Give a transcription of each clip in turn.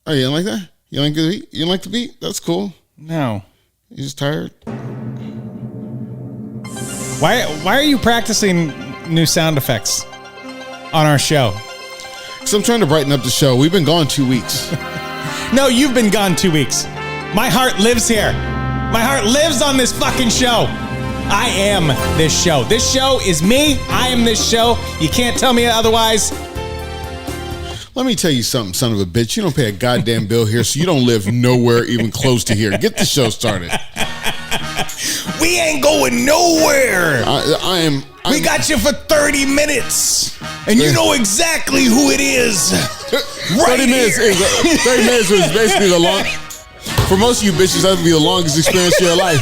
Oh, you don't like that? You don't like the beat? You don't like the beat? That's cool. No. You just tired? Why are you practicing new sound effects on our show? Because I'm trying to brighten up the show. We've been gone 2 weeks. No, you've been gone 2 weeks. My heart lives here. My heart lives on this fucking show. I am this show. This show is me. I am this show. You can't tell me otherwise. Let me tell you something, son of a bitch. You don't pay a goddamn bill here, so you don't live nowhere even close to here. Get the show started. We ain't going nowhere. We got you for 30 minutes, and you know exactly who it is. Right 30 minutes is basically the long. For most of you bitches, that would be the longest experience of your life.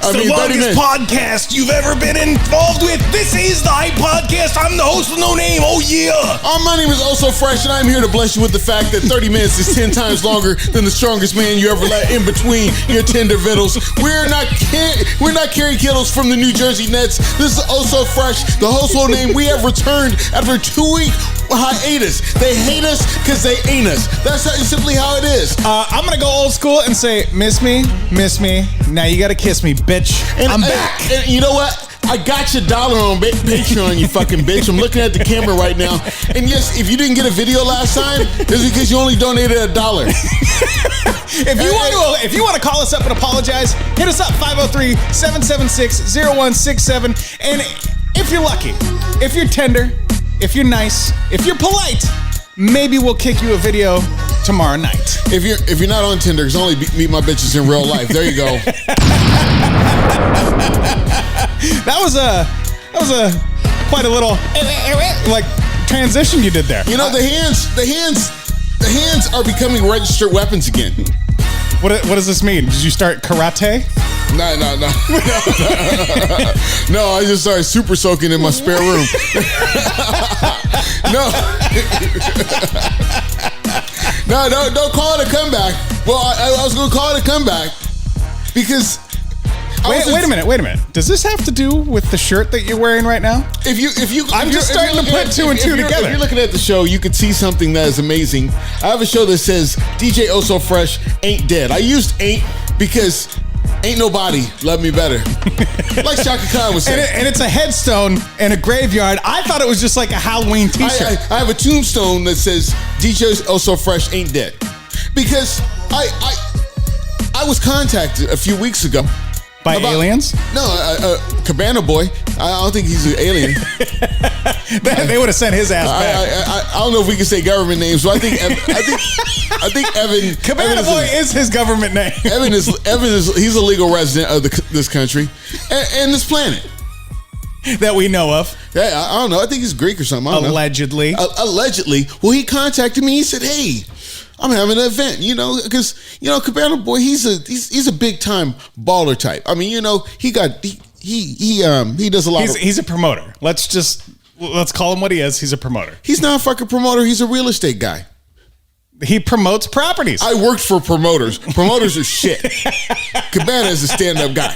The longest podcast you've ever been involved with. This is the Hype Podcast. I'm the host with no name. Oh, yeah. My name is Also Fresh, and I'm here to bless you with the fact that 30 minutes is 10 times longer than the strongest man you ever let in between your tender vittles. We're not Kerry Kittles from the New Jersey Nets. This is Also Fresh, the host with no name. We have returned after 2-week hiatus. They hate us because they ain't us. That's simply how it is. I'm going to go old school and say, miss me. Now you got to kiss me, bitch. I'm back. And you know what? I got your dollar on Patreon, you fucking bitch. I'm looking at the camera right now. And yes, if you didn't get a video last time, it's because you only donated $1. If you want to call us up and apologize, hit us up 503-776-0167. And if you're lucky, if you're tender, if you're nice, if you're polite, maybe we'll kick you a video tomorrow night. If you're not on Tinder, because I only meet my bitches in real life. There you go. That was a quite a little like transition you did there. You know, the hands are becoming registered weapons again. What does this mean? Did you start karate? No. No, I just started super soaking in my spare room. No, don't call it a comeback. Well, I was going to call it a comeback because... Wait a minute. Does this have to do with the shirt that you're wearing right now? I'm just starting to put two and two together. If you're looking at the show, you can see something that is amazing. I have a show that says DJ Oh So Fresh ain't dead. I used ain't because ain't nobody love me better. Like Shaka Khan was saying. And it's a headstone in a graveyard. I thought it was just like a Halloween t-shirt. I have a tombstone that says DJ Oh So Fresh ain't dead. Because I was contacted a few weeks ago. By aliens? No, Cabana Boy. I don't think he's an alien. They would have sent his ass back. I don't know if we can say government names, so I think Evan. Cabana Boy is his government name. Evan is he's a legal resident of this country and this planet that we know of. Yeah, I don't know. I think he's Greek or something. Allegedly. Allegedly. Well, he contacted me. He said, "Hey, I'm having an event, because Cabana Boy, he's a big time baller type. I mean, he does a lot. He's a promoter. Let's call him what he is. He's a promoter. He's not a fucking promoter. He's a real estate guy. He promotes properties. I worked for promoters. Promoters are shit. Cabana is a stand-up guy.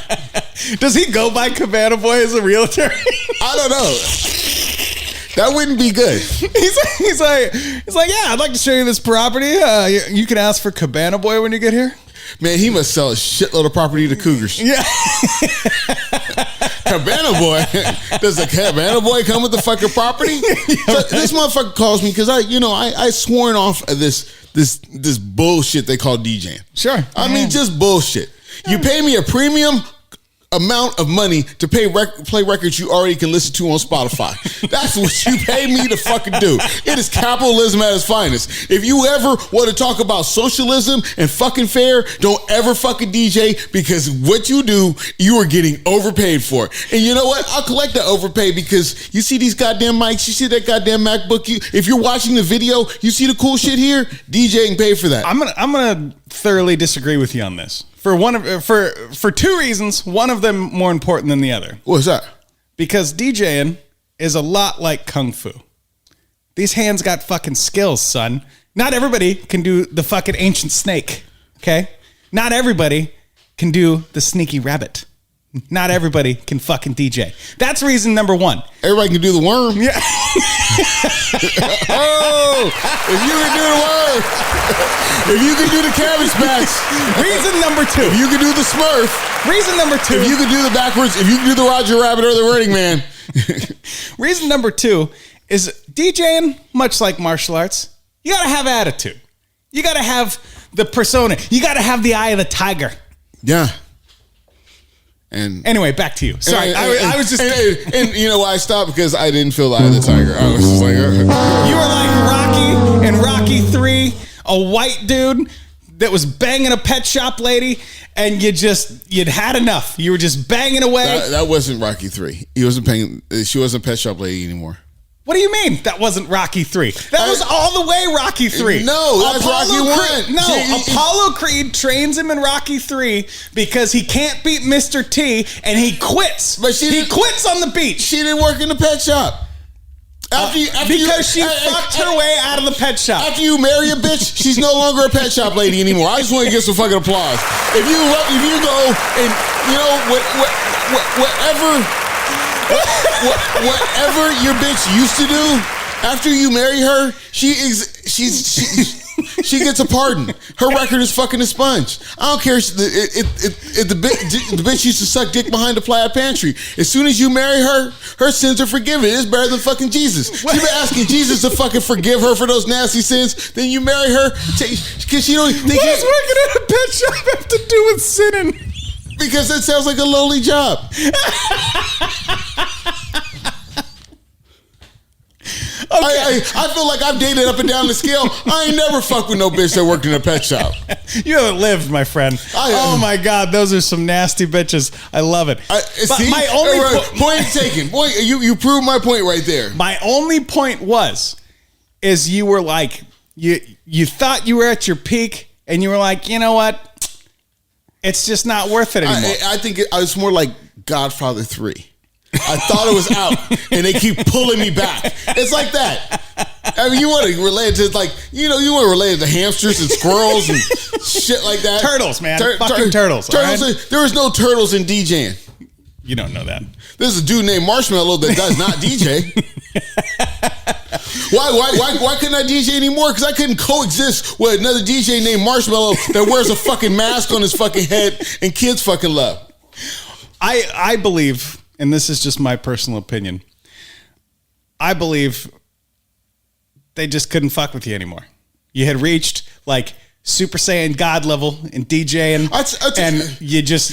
Does he go by Cabana Boy as a realtor? I don't know. That wouldn't be good. He's like, yeah, I'd like to show you this property. You can ask for Cabana Boy when you get here. Man, he must sell a shitload of property to cougars. Yeah. Cabana Boy. Does a Cabana Boy come with the fucking property? Yeah, so right. This motherfucker calls me because I sworn off of this bullshit they call DJing. Sure. I mean, just bullshit. You pay me a premium amount of money to play records you already can listen to on Spotify. That's what you pay me to fucking do. It is capitalism at its finest. If you ever want to talk about socialism and fucking fair, don't ever fucking DJ, because what you do, you are getting overpaid for. And you know what? I'll collect that overpay because you see these goddamn mics, you see that goddamn MacBook. If you're watching the video, you see the cool shit here, DJing pay for that. I'm gonna thoroughly disagree with you on this. For two reasons, one of them more important than the other. What's that? Because DJing is a lot like Kung Fu. These hands got fucking skills, son. Not everybody can do the fucking ancient snake, okay? Not everybody can do the sneaky rabbit. Not everybody can fucking DJ. That's reason number one. Everybody can do the worm. Yeah. Oh, if you can do the worm, if you can do the Cabbage Patch. Reason number two. If you can do the Smurf. Reason number two. If you can do the backwards, if you can do the Roger Rabbit or the Running Man. Reason number two is DJing, much like martial arts, you got to have attitude. You got to have the persona. You got to have the eye of the tiger. Yeah. And anyway, back to you. Sorry, I was just... And you know why I stopped? Because I didn't feel the eye of the tiger. I was just like... You were like Rocky in Rocky 3, a white dude that was banging a pet shop lady, and you'd had enough. You were just banging away. That wasn't Rocky 3. She wasn't a pet shop lady anymore. What do you mean that wasn't Rocky 3? That was all the way Rocky 3. No, that's Rocky 1. Apollo Creed trains him in Rocky 3 because he can't beat Mr. T, and he quits. But he quits on the beach. She didn't work in the pet shop. Because she fucked her way out of the pet shop. After you marry a bitch, she's no longer a pet shop lady anymore. I just want to get some fucking applause. If you go and whatever your bitch used to do, after you marry her, she gets a pardon. Her record is fucking a sponge. I don't care if the bitch used to suck dick behind the plaid pantry. As soon as you marry her, her sins are forgiven. It's better than fucking Jesus. She been asking Jesus to fucking forgive her for those nasty sins. Then you marry her because she don't think. What does working at a pet shop have to do with sinning? Because it sounds like a lowly job. Okay. I feel like I've dated up and down the scale. I ain't never fucked with no bitch that worked in a pet shop. You haven't lived, my friend. Oh my God, those are some nasty bitches. I love it. My only point taken. Boy, you proved my point right there. My only point is you were like, you thought you were at your peak, and you were like, you know what? It's just not worth it anymore. I think I was more like Godfather 3. I thought it was out, and they keep pulling me back. It's like that. I mean, you want to relate to you want to relate to hamsters and squirrels and shit like that. Turtles, man. Fucking turtles. Turtles. Right? There was no turtles in DJing. You don't know that. There's a dude named Marshmallow that does not DJ. Why couldn't I DJ anymore? Because I couldn't coexist with another DJ named Marshmallow that wears a fucking mask on his fucking head and kids fucking love. I believe, and this is just my personal opinion, I believe they just couldn't fuck with you anymore. You had reached like Super Saiyan God level in DJing, and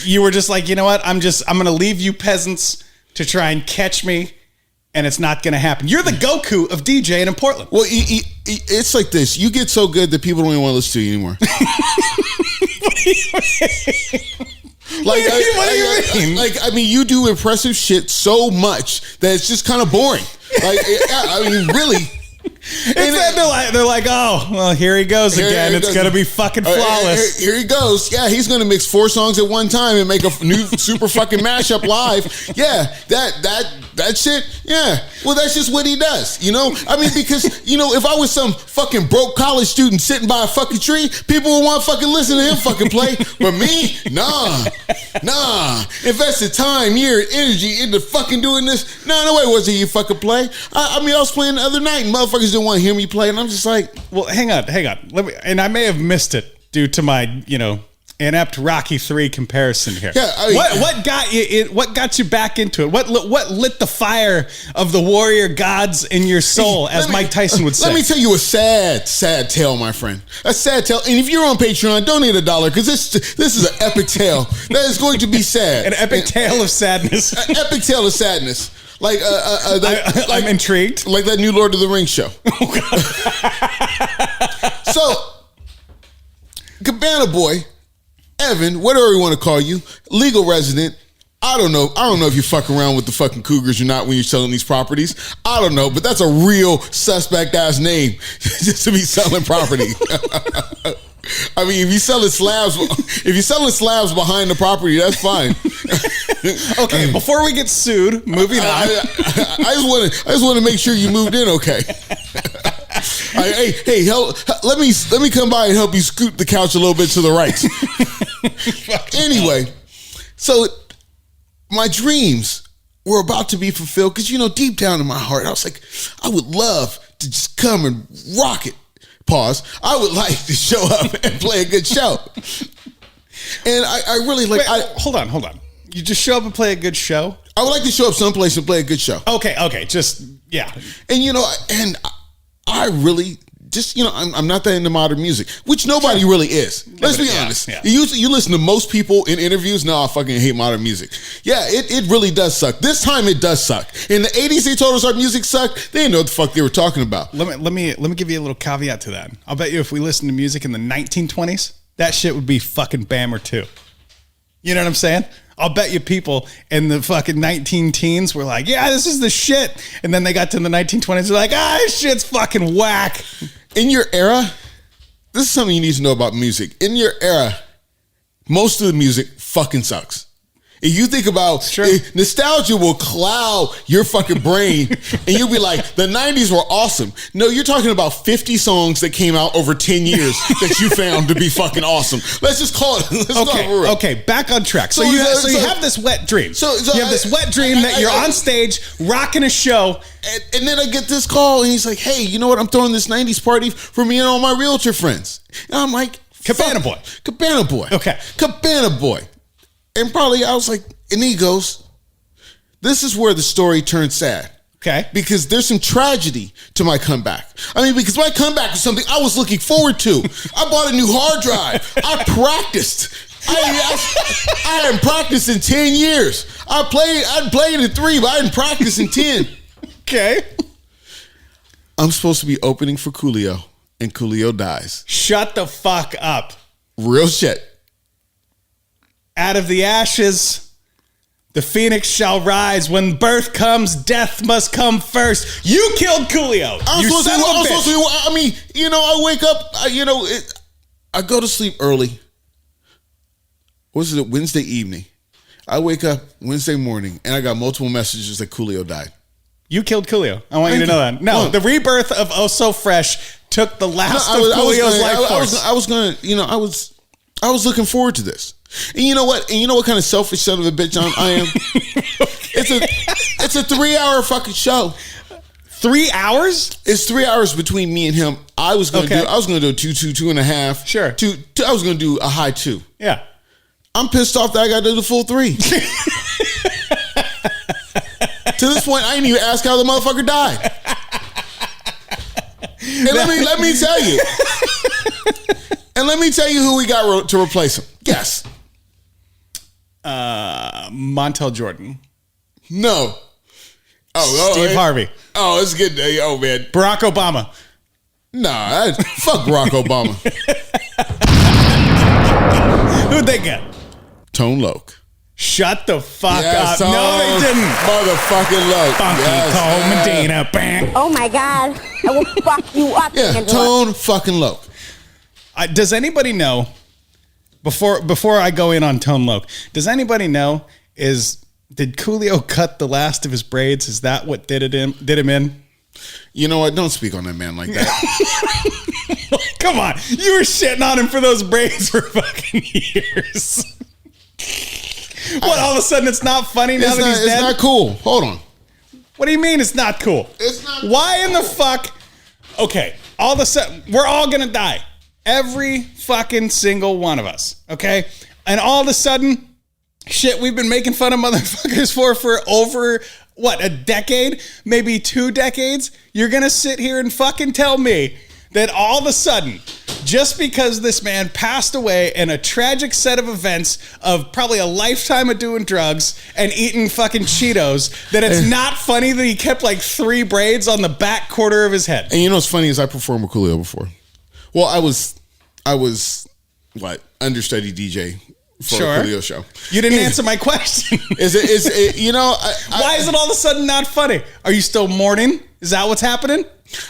you were just like, you know what? I'm going to leave you peasants to try and catch me, and it's not going to happen. You're the Goku of DJing in Portland. Well, it's like this. You get so good that people don't even want to listen to you anymore. What do you mean? I mean, you do impressive shit so much that it's just kind of boring. Like, I mean, really. They're like, oh, well, here he goes again. It's going to be fucking flawless. Here he goes. Yeah, he's going to mix 4 songs at one time and make a new super fucking mashup live. Yeah, that shit. Yeah, well, that's just what he does. You know, I mean, because if I was some fucking broke college student sitting by a fucking tree, people would want to fucking listen to him fucking play. But me, nah. Invested time, year, energy into fucking doing this. No way was it you fucking play. I mean, I was playing the other night and motherfuckers didn't want to hear me play, and I'm just like, well, hang on. And I may have missed it due to my, inept Rocky 3 comparison here. Yeah, I mean, what got you? What got you back into it? What lit the fire of the warrior gods in your soul, as Mike Tyson would say? Let me tell you a sad tale, my friend. A sad tale. And if you're on Patreon, donate $1 because this is an epic tale that is going to be sad. An epic tale of sadness. An epic tale of sadness. Like, I'm intrigued. Like that new Lord of the Rings show. So, Cabana Boy, Evan, whatever you want to call you, legal resident. I don't know if you fuck around with the fucking cougars or not when you're selling these properties. I don't know, but that's a real suspect ass name just to be selling property. I mean, if you're selling slabs behind the property, that's fine. Okay, before we get sued, moving on. I just want to make sure you moved in okay. Hey, let me come by and help you scoot the couch a little bit to the right. Anyway, so my dreams were about to be fulfilled. Because, you know, deep down in my heart, I was like, I would love to just come and rock it. Pause. I would like to show up and play a good show. And I really like... Hold on. You just show up and play a good show? I would like to show up someplace and play a good show. Okay. Just, yeah. And, you know, and I really... Just, you know, I'm not that into modern music, which nobody really is. Let's be honest. Yeah. You listen to most people in interviews. No, I fucking hate modern music. Yeah, it really does suck. This time it does suck. In the 80s, they told us our music sucked. They didn't know what the fuck they were talking about. Let me give you a little caveat to that. I'll bet you if we listened to music in the 1920s, that shit would be fucking Bammer too. You know what I'm saying? I'll bet you people in the fucking 19-teens were like, yeah, this is the shit. And then they got to the 1920s, they're like, this shit's fucking whack. In your era, this is something you need to know about music. In your era, most of the music fucking sucks. If you think about nostalgia will cloud your fucking brain and you'll be like, the 90s were awesome. No, you're talking about 50 songs that came out over 10 years that you found to be fucking awesome. Let's just call it. Okay, back on track. So you have this wet dream. You have this wet dream that you're on stage rocking a show. And then I get this call and he's like, hey, you know what? I'm throwing this 90s party for me and all my realtor friends. And I'm like, Cabana Boy. Okay. Cabana Boy. And probably I was like, and he goes, this is where the story turns sad. Okay. Because there's some tragedy to my comeback. I mean, because my comeback was something I was looking forward to. I bought a new hard drive. I practiced. I hadn't practiced in 10 years. I'd played in 3, but I didn't practice in 10. Okay. I'm supposed to be opening for Coolio, and Coolio dies. Shut the fuck up. Real shit. Out of the ashes, the phoenix shall rise. When birth comes, death must come first. You killed Coolio. I mean, you know, I wake up, I go to sleep early. What is it, Wednesday evening? I wake up Wednesday morning, and I got multiple messages that Coolio died. You killed Coolio. I want you to know that. No, the rebirth of Oh So Fresh took the last of Coolio's life force. I was looking forward to this. And you know what? And you know what kind of selfish son of a bitch I am? It's a 3-hour fucking show. 3 hours? It's 3 hours between me and him. I was gonna do a 2.5. Sure. I was gonna do a high 2. Yeah. I'm pissed off that I got to do the full 3. To this point, I didn't even ask how the motherfucker died. And let me tell you. And let me tell you who we got to replace him. Guess. Montel Jordan. No. Steve Harvey. Oh, it's good. Oh, man. Barack Obama. Nah, fuck Barack Obama. Who'd they get? Tone Loc. Shut the fuck up. No, they didn't. Motherfucking Loc. Funky Cole Medina. Bam. Oh, my God. I will fuck you up. Yeah, Tone fucking Loc. Does anybody know, before I go in on Tone Loc, does anybody know, did Coolio cut the last of his braids? Is that what did him in? You know what? Don't speak on that man like that. Come on. You were shitting on him for those braids for fucking years. What, all of a sudden it's not funny now that he's dead? It's not cool. Hold on. What do you mean it's not cool? It's not cool. Why in the fuck? Okay, all of a sudden, we're all gonna die. Every fucking single one of us, okay? And all of a sudden, shit we've been making fun of motherfuckers for over, what, a decade? Maybe 2 decades? You're gonna sit here and fucking tell me that all of a sudden, just because this man passed away in a tragic set of events of probably a lifetime of doing drugs and eating fucking Cheetos, that it's not funny that he kept like 3 braids on the back quarter of his head. And you know what's funny is I performed with Coolio before. Well, I was understudy DJ for a Coolio show. You didn't answer my question. Why is it all of a sudden not funny? Are you still mourning? Is that what's happening?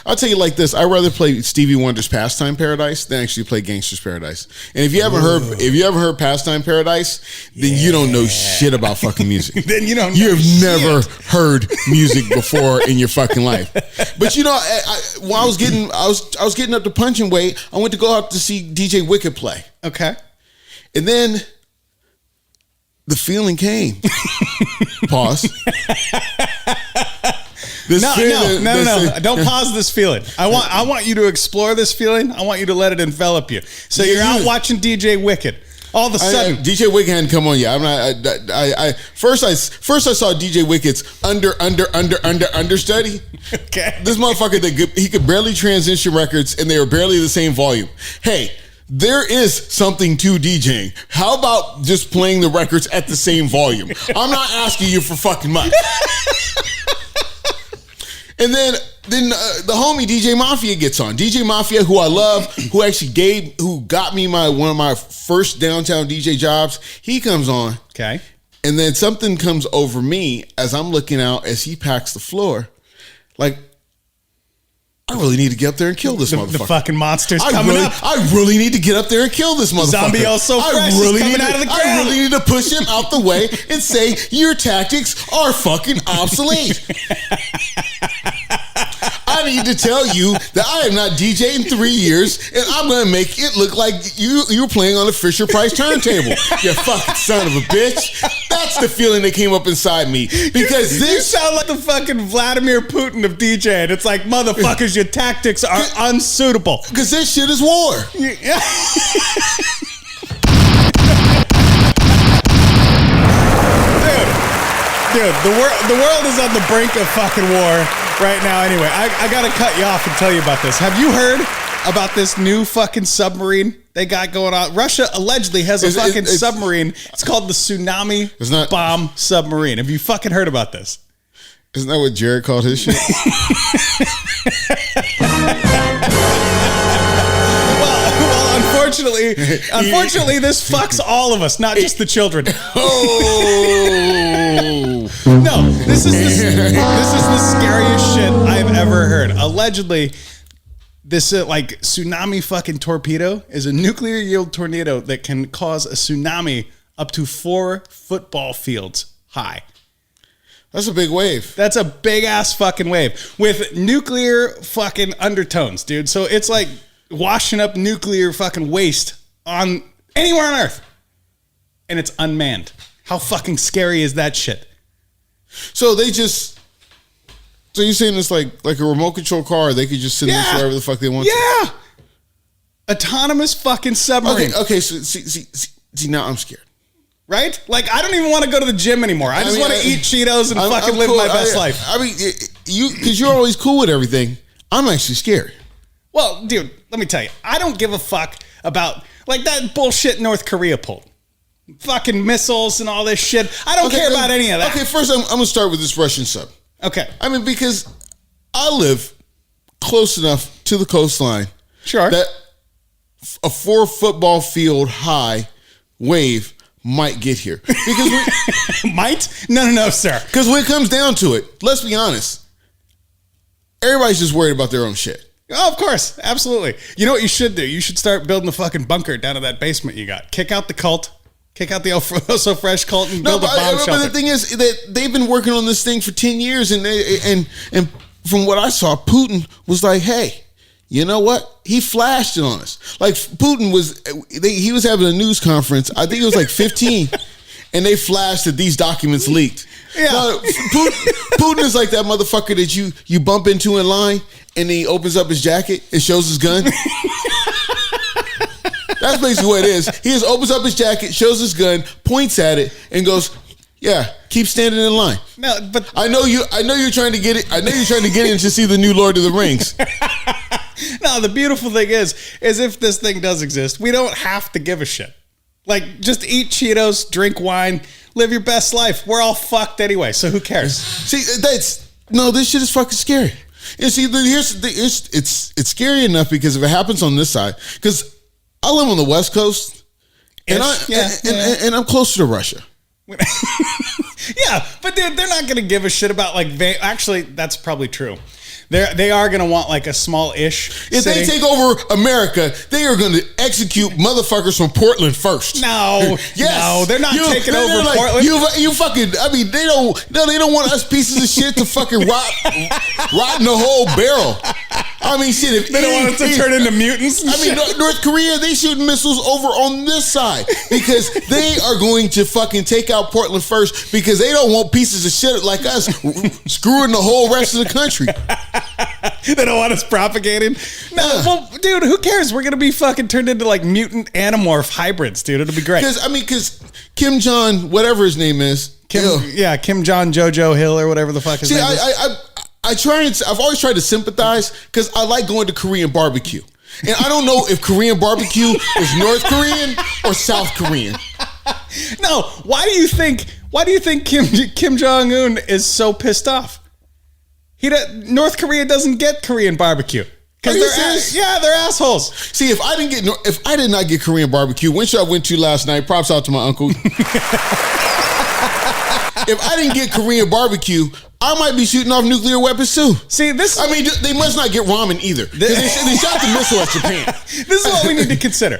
I'll tell you like this. I'd rather play Stevie Wonder's Pastime Paradise than actually play Gangster's Paradise. And if you haven't heard Pastime Paradise, then you don't know shit about fucking music. Then you don't know You have never heard music before in your fucking life. But you know, when I was getting up to punching weight, I went to go out to see DJ Wicked play. Okay. And then the feeling came. Pause. No. Don't pause this feeling. I want you to explore this feeling. I want you to let it envelop you. So you're out watching DJ Wicked. All of a sudden, DJ Wicked hadn't come on yet. I'm not. First I saw DJ Wicked's understudy. Okay. This motherfucker he could barely transition records, and they were barely the same volume. Hey, there is something to DJing. How about just playing the records at the same volume? I'm not asking you for fucking much. And then the homie DJ Mafia gets on. DJ Mafia, who I love, who got me one of my first downtown DJ jobs. He comes on. Okay. And then something comes over me as I'm looking out as he packs the floor. Like, I really need to get up there and kill this motherfucker. The fucking monster's coming up. I really need to get up there and kill this motherfucker. Zombie also fresh is coming out of the ground. I really need to push him out the way and say, your tactics are fucking obsolete. I need to tell you that I have not DJed in 3 years, and I'm going to make it look like you're playing on a Fisher-Price turntable. You fucking son of a bitch. That's the feeling that came up inside me. Because you sound like the fucking Vladimir Putin of DJing. It's like, motherfuckers, your tactics are unsuitable. Because this shit is war. Yeah. Dude, the world is on the brink of fucking war right now. Anyway, I gotta cut you off and tell you about this. Have you heard about this new fucking submarine they got going on? Russia allegedly has a fucking submarine. It's called the Tsunami Bomb Submarine. Have you fucking heard about this? Isn't that what Jared called his shit? Unfortunately, this fucks all of us, not just the children. Oh no! This is the scariest shit I've ever heard. Allegedly, this like tsunami fucking torpedo is a nuclear yield tornado that can cause a tsunami up to 4 football fields high. That's a big wave. That's a big ass fucking wave with nuclear fucking undertones, dude. So it's like washing up nuclear fucking waste on anywhere on Earth. And it's unmanned. How fucking scary is that shit? So you're saying it's like a remote control car, they could just sit in this wherever the fuck they want to? Yeah. Autonomous fucking submarine. Okay, so see now I'm scared. Right? Like, I don't even want to go to the gym anymore. I just want to eat Cheetos and fucking live my best life. I mean, because you're always cool with everything. I'm actually scared. Well, dude, let me tell you. I don't give a fuck about, like, that bullshit North Korea pulled. Fucking missiles and all this shit. I don't care about any of that. Okay, first I'm going to start with this Russian sub. Okay. I mean, because I live close enough to the coastline. Sure. That a 4 football field high wave might get here. Because might? No, sir. Because when it comes down to it, let's be honest, everybody's just worried about their own shit. Oh, of course. Absolutely. You know what you should do? You should start building a fucking bunker down in that basement you got. Kick out the cult. Kick out the Oh So Fresh cult and build a bomb shelter. But the thing is that they've been working on this thing for 10 years, and from what I saw, Putin was like, hey, you know what? He flashed it on us. Like, Putin he was having a news conference. I think it was like 15, and they flashed that these documents leaked. Yeah. Now, Putin is like that motherfucker that you bump into in line, and he opens up his jacket and shows his gun. That's basically what it is. He just opens up his jacket, shows his gun, points at it, and goes, yeah, keep standing in line. No, but I know you're trying to get it. I know you're trying to get in to see the new Lord of the Rings. No, the beautiful thing is if this thing does exist, we don't have to give a shit. Like, just eat Cheetos, drink wine, live your best life. We're all fucked anyway, so who cares? See, this shit is fucking scary. And see, it's scary enough because if it happens on this side, because I live on the West Coast, and I'm closer to Russia. Yeah, but they're not going to give a shit about, like, actually, that's probably true. They are going to want, like, a small-ish If city. they take over America, they are going to execute motherfuckers from Portland first. No. Yes. No, they're not taking over Portland. You fucking, I mean, they don't want us pieces of shit to fucking rot in the whole barrel. I mean, shit. If They don't want it to turn into mutants. And I mean, North Korea, they shooting missiles over on this side because they are going to fucking take out Portland first because they don't want pieces of shit like us screwing the whole rest of the country. They don't want us propagating. No, well, dude, who cares? We're gonna be fucking turned into like mutant animorph hybrids, dude. It'll be great. Because Kim Jong, whatever his name is, Kim Jong Jojo Hill or whatever the fuck his name is. I've always tried to sympathize because I like going to Korean barbecue. And I don't know if Korean barbecue is North Korean or South Korean. No, why do you think Kim Jong Un is so pissed off? North Korea doesn't get Korean barbecue because they're assholes. See, if I did not get Korean barbecue, which I went to last night, props out to my uncle. If I didn't get Korean barbecue, I might be shooting off nuclear weapons too. See, I mean, they must not get ramen either. They shot the missile at Japan. This is what we need to consider.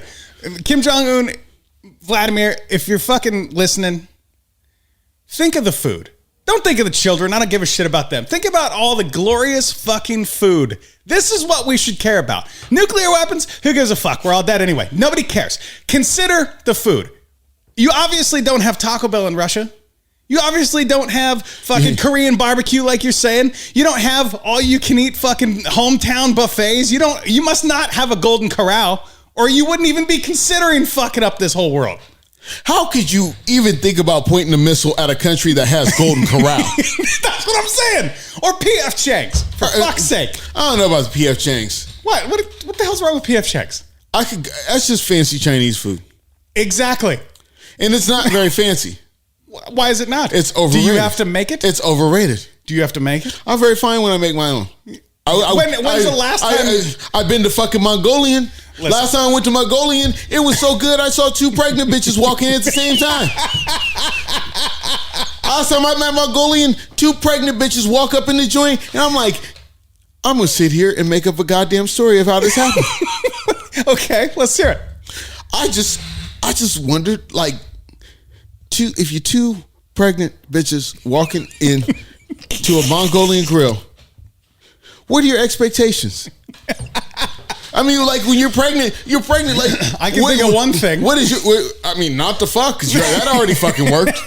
Kim Jong Un, Vladimir, if you're fucking listening, think of the food. Don't think of the children. I don't give a shit about them. Think about all the glorious fucking food. This is what we should care about. Nuclear weapons, who gives a fuck? We're all dead anyway. Nobody cares. Consider the food. You obviously don't have Taco Bell in Russia. You obviously don't have fucking Korean barbecue like you're saying. You don't have all you can eat fucking hometown buffets. You must not have a Golden Corral or you wouldn't even be considering fucking up this whole world. How could you even think about pointing a missile at a country that has Golden Corral? That's what I'm saying. Or P.F. Chang's, for fuck's sake. I don't know about the P.F. Chang's. What the hell's wrong with P.F. Chang's? That's just fancy Chinese food. Exactly. And it's not very fancy. Why is it not? It's overrated. Do you have to make it? It's overrated. Do you have to make it? I'm very fine when I make my own. When's the last time? I've been to fucking Mongolian. Listen. Last time I went to Mongolian, it was so good I saw 2 pregnant bitches walking in at the same time. Last time I'm at Mongolian, 2 pregnant bitches walk up in the joint, and I'm like, I'm gonna sit here and make up a goddamn story of how this happened. Okay, let's hear it. I just wondered, like, if you're 2 pregnant bitches walking in to a Mongolian grill, what are your expectations? I mean, like when you're pregnant, like I can think of one thing. What is not the fuck, because that already fucking worked.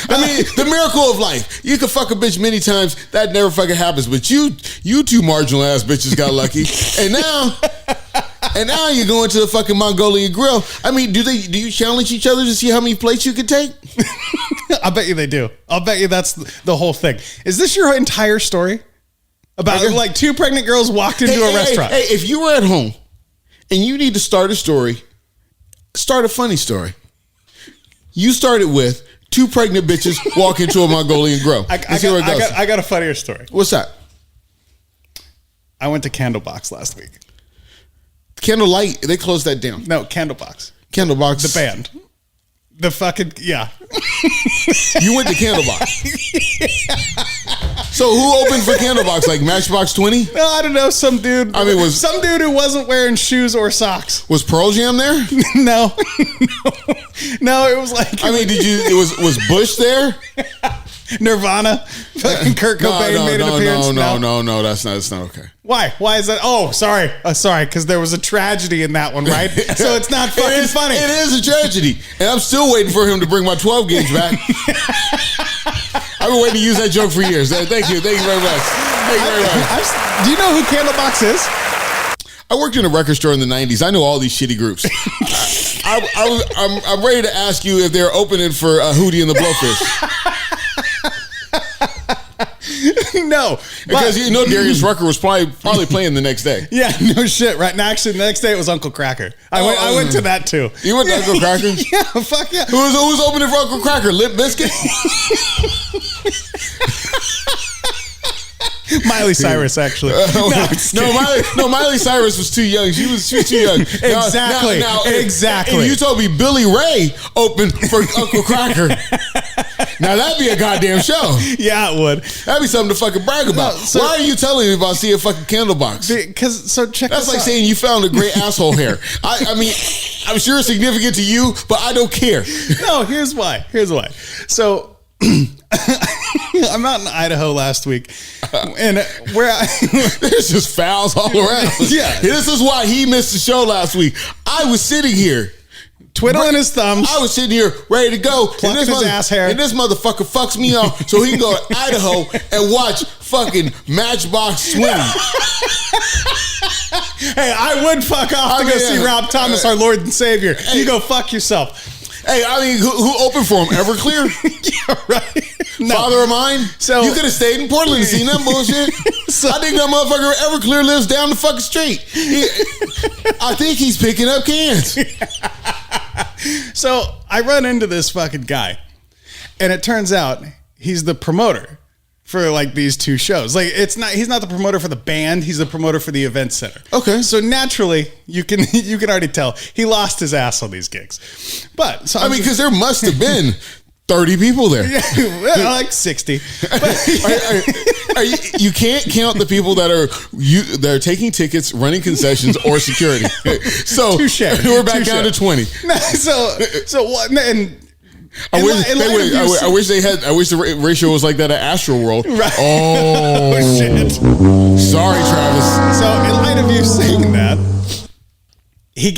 I mean, the miracle of life. You can fuck a bitch many times, that never fucking happens. But you 2 marginal ass bitches got lucky, and now you're going to the fucking Mongolian grill. I mean, do you challenge each other to see how many plates you can take? I bet you they do. I'll bet you that's the whole thing. Is this your entire story? About like 2 pregnant girls walked into a restaurant. Hey, if you were at home and you need to start a story, start a funny story. You started with 2 pregnant bitches walk into a Mongolian grill. I got a funnier story. What's that? I went to CandleBox last week. Candlelight, they closed that down. No, CandleBox. CandleBox. The band. The fucking, yeah. You went to CandleBox. So who opened for CandleBox? Like Matchbox 20? No, I don't know. Some dude. I mean, some dude who wasn't wearing shoes or socks. Was Pearl Jam there? No. No, it was like. I mean, was Bush there? Nirvana. Fucking Kurt Cobain made an appearance. No, that's not okay. Why? Why is that? Oh, sorry. Sorry, because there was a tragedy in that one, right? So it's not fucking funny. It is a tragedy. And I'm still waiting for him to bring my 12 gauge back. I've been waiting to use that joke for years. Thank you very much. Do you know who CandleBox is? I worked in a record store in the 90s. I know all these shitty groups. I'm ready to ask you if they're opening for Hootie and the Blowfish. No, because you know Darius Rucker was probably playing the next day. Yeah, no shit, right? And actually, the next day it was Uncle Kracker. I went to that too. You went to Uncle Kracker? Yeah, fuck yeah. Who was opening for Uncle Kracker? Limp Bizkit? Miley Cyrus, actually. Miley Cyrus was too young. She was too young. Exactly. Exactly. If you told me Billy Ray opened for Uncle Kracker, now that'd be a goddamn show. Yeah, it would. That'd be something to fucking brag about. Why are you telling me about seeing fucking CandleBox? Because check That's this like out. saying you found a great asshole hair. I mean, I'm sure it's significant to you, but I don't care. No, here's why. So I'm out in Idaho last week, and where there's just fouls all around. Yeah. This is why he missed the show last week. I was sitting here twiddling his thumbs. I was sitting here ready to go. Plucking his ass hair. And this motherfucker fucks me off so he can go to Idaho and watch fucking Matchbox Swing. Hey, I would fuck off to go see Rob Thomas, our Lord and Savior. Hey, you go fuck yourself. Hey, I mean, who opened for him? Everclear? Yeah, right. No. Father of mine? So you could have stayed in Portland and seen that bullshit. I think that motherfucker Everclear lives down the fucking street. I think he's picking up cans. So I run into this fucking guy, and it turns out he's the promoter for like these two shows. Like he's not the promoter for the band, he's the promoter for the event center. Okay. So naturally you can already tell he lost his ass on these gigs. But so because there must have been 30 people there. Yeah, like 60. You can't count the people that are taking tickets, running concessions, or security. So we're back down to 20. So what? And I wish the ratio was like that at Astroworld. Right. Oh shit. Sorry, Travis. So in light of you saying that, he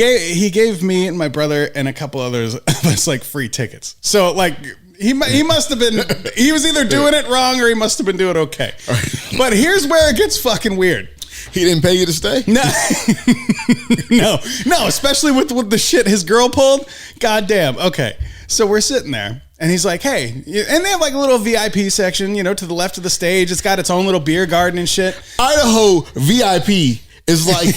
gave me and my brother and a couple others of us like free tickets. So like he must have been, he was either doing it wrong or he must have been doing okay. But here's where it gets fucking weird. He didn't pay you to stay? No, no, especially with the shit his girl pulled. Goddamn. Okay. So we're sitting there and he's like, hey, and they have like a little VIP section, to the left of the stage. It's got its own little beer garden and shit. Idaho VIP is like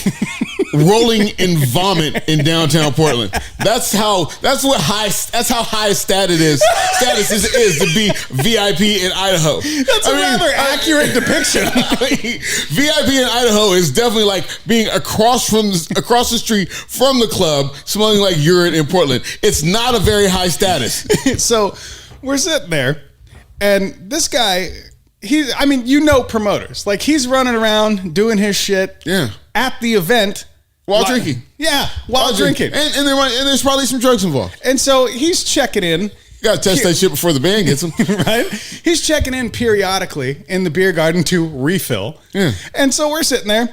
rolling in vomit in downtown Portland. That's how high status is to be VIP in Idaho. That's a rather accurate depiction. VIP in Idaho is definitely like being across the street from the club, smelling like urine in Portland. It's not a very high status. So we're sitting there, and this guy, promoters. Like he's running around doing his shit at the event. While drinking. Yeah, while drinking. And there's probably some drugs involved. And so he's checking in. You got to test that shit before the band gets them. Right? He's checking in periodically in the beer garden to refill. Yeah. And so we're sitting there,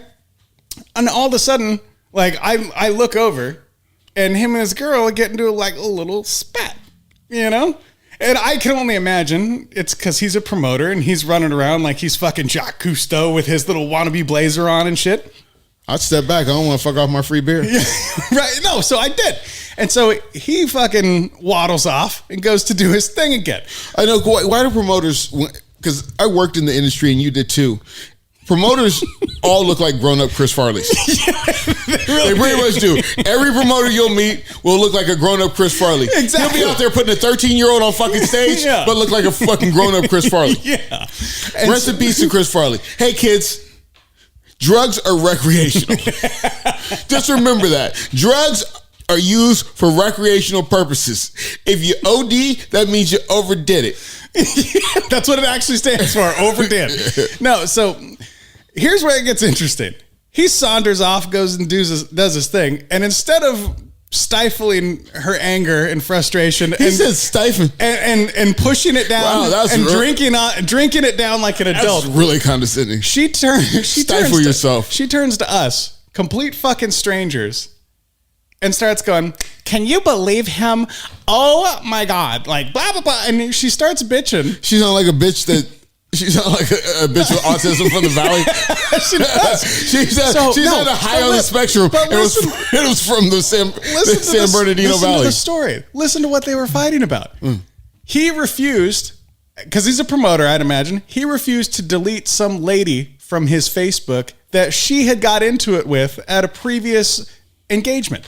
and all of a sudden, like, I look over, and him and his girl get into like a little spat, And I can only imagine it's because he's a promoter, and he's running around like he's fucking Jacques Cousteau with his little wannabe blazer on and shit. I'd step back. I don't want to fuck off my free beer. Yeah, right. No, so I did. And so he fucking waddles off and goes to do his thing again. I know. Why do promoters, because I worked in the industry and you did too. Promoters all look like grown-up Chris Farleys. Yeah, they pretty much do. Every promoter you'll meet will look like a grown-up Chris Farley. Exactly. He'll be out there putting a 13-year-old on fucking stage, but look like a fucking grown-up Chris Farley. Yeah. Rest in peace to Chris Farley. Hey, kids. Drugs are recreational. Just remember that. Drugs are used for recreational purposes. If you OD, that means you overdid it. That's what it actually stands for, overdid. No, so here's where it gets interesting. He saunters off, goes and does his thing, and instead of stifling her anger and frustration, he said stifling and pushing it down, drinking it down like an adult. That's really condescending. She turns yourself. She turns to us, complete fucking strangers, and starts going, "Can you believe him? Oh my god!" Like blah blah blah, and she starts bitching. She's not like a bitch that. She's not like a bitch with autism from the valley. She does. She's at a high on the spectrum. It was from the San Bernardino Valley. Listen to the story. Listen to what they were fighting about. He refused, because he's a promoter, I'd imagine. He refused to delete some lady from his Facebook that she had got into it with at a previous engagement.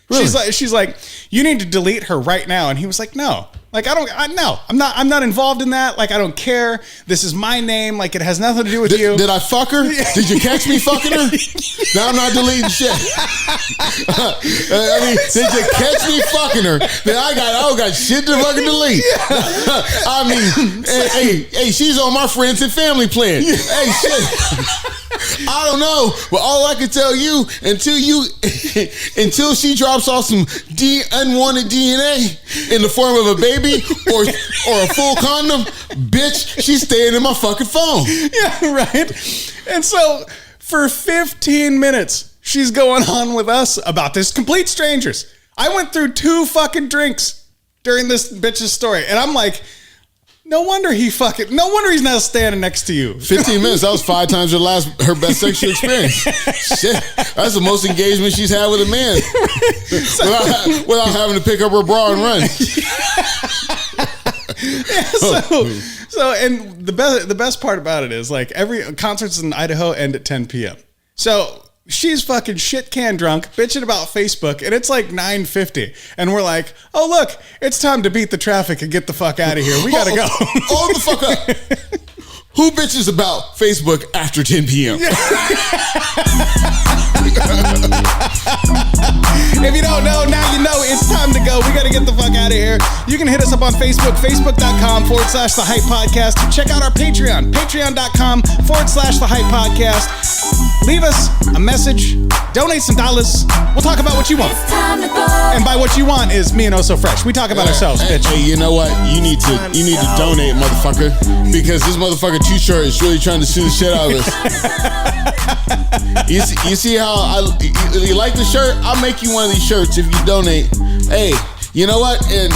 Really? She's like, you need to delete her right now. And he was like, no. Like, I'm not involved in that. Like, I don't care. This is my name. Like, it has nothing to do with you. Did I fuck her? Did you catch me fucking her? Now I'm not deleting shit. Did you catch me fucking her? Then I got shit to fucking delete. Hey, she's on my friends and family plan. Hey, shit. I don't know, but all I can tell you until she drops off some unwanted DNA in the form of a baby or a full condom, bitch, she's staying in my fucking phone. Yeah, right. And so for 15 minutes, she's going on with us about this, complete strangers. I went through 2 fucking drinks during this bitch's story, and I'm like, no wonder he's now standing next to you. 15 minutes. That was 5 times her best sexual experience. Shit. That's the most engagement she's had with a man. without having to pick up her bra and run. So and the best part about it is like every concerts in Idaho end at 10 p.m. So she's fucking shit can drunk, bitching about Facebook, and it's like 9:50, and we're like, "Oh look, it's time to beat the traffic and get the fuck out of here. We gotta go." Hold the fuck up. Who bitches about Facebook after 10 p.m.? If you don't know, now you know. It's time to go. We got to get the fuck out of here. You can hit us up on Facebook, facebook.com/The Hype Podcast. Check out our Patreon, patreon.com/The Hype Podcast. Leave us a message. Donate some dollars. We'll talk about what you want. And by what you want is me and Oh So Fresh. We talk about ourselves, bitch. Hey, you know what? You need to donate, motherfucker, because this motherfucker T-shirt is really trying to sue the shit out of us. You see how you like the shirt? I'll make you one of these shirts if you donate. Hey, you know what? And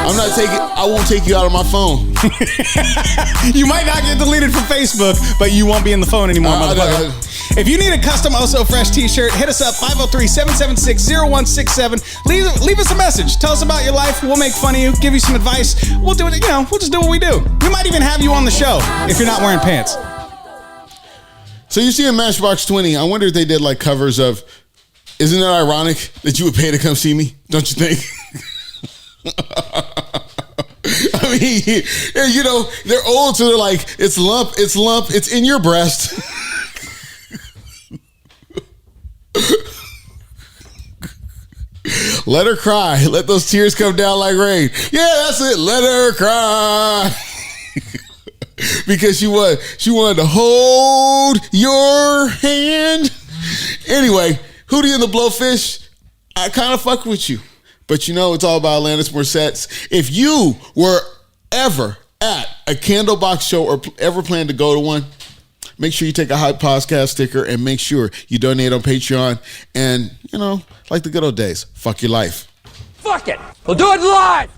I won't take you out of my phone. You might not get deleted from Facebook, but you won't be in the phone anymore, motherfucker. If you need a custom Oh So Fresh t-shirt, hit us up 503-776-0167. Leave us a message. Tell us about your life. We'll make fun of you, give you some advice. We'll do it, we'll just do what we do. We might even have you on the show if you're not wearing pants. So you see in Matchbox 20, I wonder if they did like covers of, isn't it ironic that you would pay to come see me? Don't you think? I mean, they're old, so they're like, it's lump, it's in your breast. Let her cry. Let those tears come down like rain. Yeah, that's it. Let her cry. Because she wanted to hold your hand. Anyway, Hootie and the Blowfish, I kind of fuck with you. But it's all about Alanis Morissette's. If you were ever at a Candlebox show or ever plan to go to one, make sure you take a Hype Podcast sticker and make sure you donate on Patreon. And, like the good old days, fuck your life. Fuck it. We'll do it live.